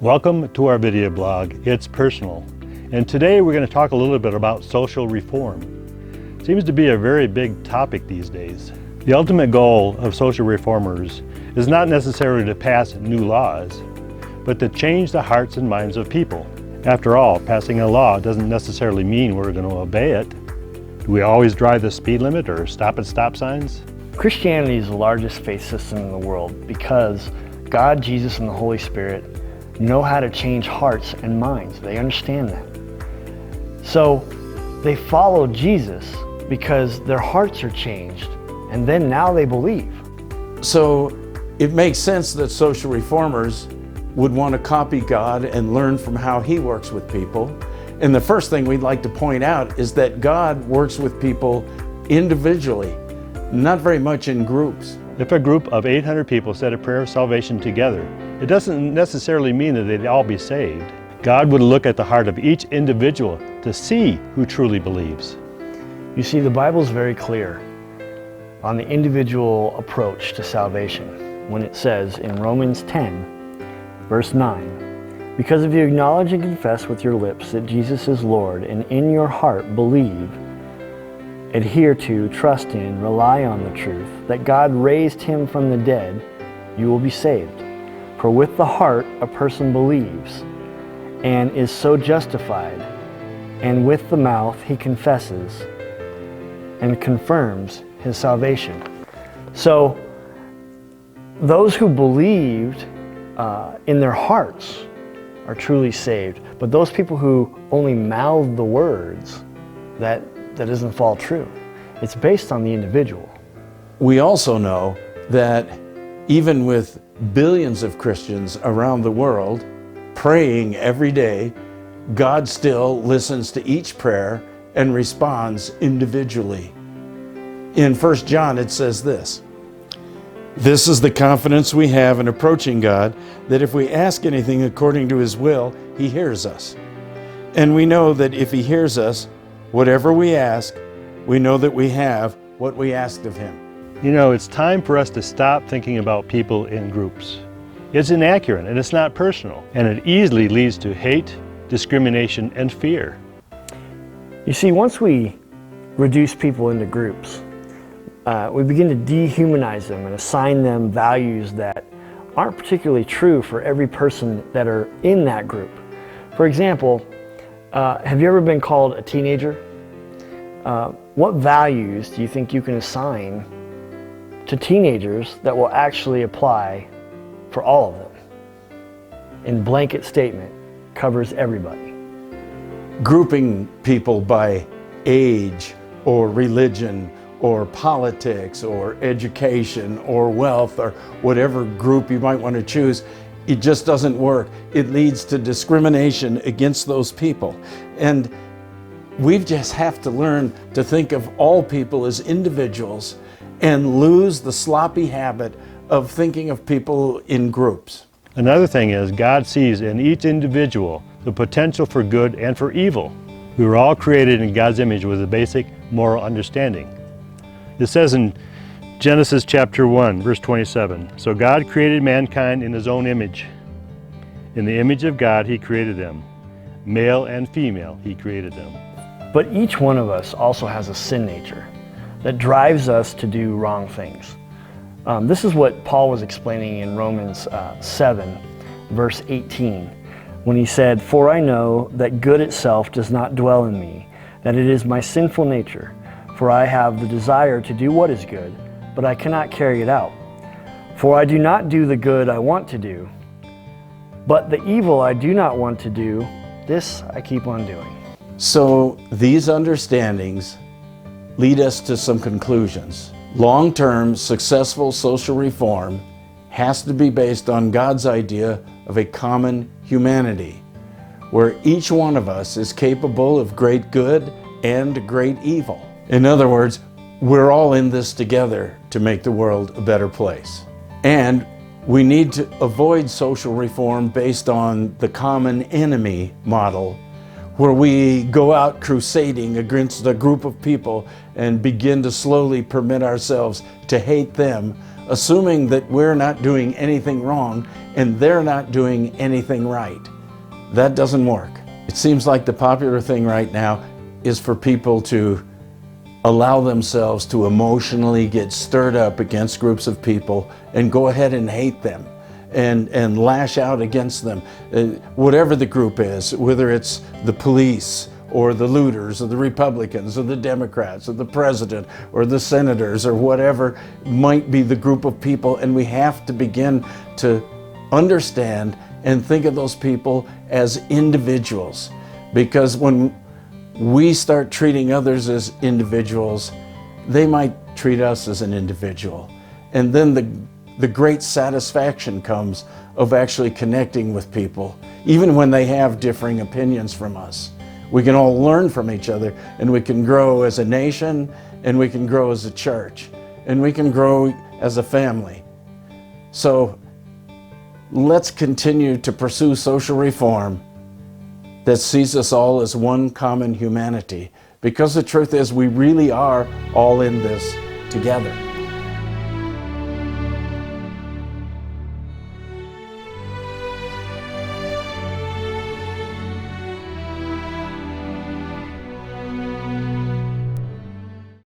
Welcome to our video blog, It's Personal. And today we're going to talk a little bit about social reform. Seems to be a very big topic these days. The ultimate goal of social reformers is not necessarily to pass new laws, but to change the hearts and minds of people. After all, passing a law doesn't necessarily mean we're going to obey it. Do we always drive the speed limit or stop at stop signs? Christianity is the largest faith system in the world because God, Jesus, and the Holy Spirit know how to change hearts and minds. They understand that. So they follow Jesus because their hearts are changed, and then now they believe. So it makes sense that social reformers would want to copy God and learn from how He works with people. And the first thing we'd like to point out is that God works with people individually, not very much in groups. If a group of 800 people said a prayer of salvation together, it doesn't necessarily mean that they'd all be saved. God would look at the heart of each individual to see who truly believes. You see, the Bible is very clear on the individual approach to salvation when it says in Romans 10, verse 9, "Because if you acknowledge and confess with your lips that Jesus is Lord, and in your heart believe, adhere to, trust in, rely on the truth, that God raised him from the dead, you will be saved. For with the heart a person believes and is so justified, and with the mouth he confesses and confirms his salvation." So those who believed in their hearts are truly saved. But those people who only mouth the words, that doesn't fall true. It's based on the individual. We also know that even with billions of Christians around the world praying every day, God still listens to each prayer and responds individually. In 1 John it says this, "This is the confidence we have in approaching God, that if we ask anything according to His will, He hears us. And we know that if He hears us, whatever we ask, we know that we have what we asked of Him." You know, it's time for us to stop thinking about people in groups. It's inaccurate and it's not personal, and it easily leads to hate, discrimination, and fear. You see, once we reduce people into groups, we begin to dehumanize them and assign them values that aren't particularly true for every person that are in that group. For example, have you ever been called a teenager? What values do you think you can assign to teenagers that will actually apply for all of them? In blanket statement, covers everybody. Grouping people by age or religion or politics or education or wealth or whatever group you might want to choose, it just doesn't work. It leads to discrimination against those people. And we just have to learn to think of all people as individuals and lose the sloppy habit of thinking of people in groups. Another thing is, God sees in each individual the potential for good and for evil. We were all created in God's image with a basic moral understanding. It says in Genesis chapter 1, verse 27, "So God created mankind in His own image. In the image of God He created them. Male and female He created them." But each one of us also has a sin nature that drives us to do wrong things. This is what Paul was explaining in Romans 7, verse 18, when he said, "For I know that good itself does not dwell in me, that it is my sinful nature. For I have the desire to do what is good, but I cannot carry it out. For I do not do the good I want to do, but the evil I do not want to do, this I keep on doing." So these understandings lead us to some conclusions. Long-term successful social reform has to be based on God's idea of a common humanity, where each one of us is capable of great good and great evil. In other words, we're all in this together to make the world a better place. And we need to avoid social reform based on the common enemy model, where we go out crusading against a group of people and begin to slowly permit ourselves to hate them assuming that we're not doing anything wrong and they're not doing anything right. That doesn't work. It seems like the popular thing right now is for people to allow themselves to emotionally get stirred up against groups of people and go ahead and hate them and lash out against them. Whatever the group is, whether it's the police or the looters or the Republicans or the Democrats or the president or the senators or whatever might be the group of people, and we have to begin to understand and think of those people as individuals, because when we start treating others as individuals, they might treat us as an individual. And then the great satisfaction comes of actually connecting with people, even when they have differing opinions from us. We can all learn from each other, and we can grow as a nation, and we can grow as a church, and we can grow as a family. So let's continue to pursue social reform that sees us all as one common humanity, because the truth is we really are all in this together.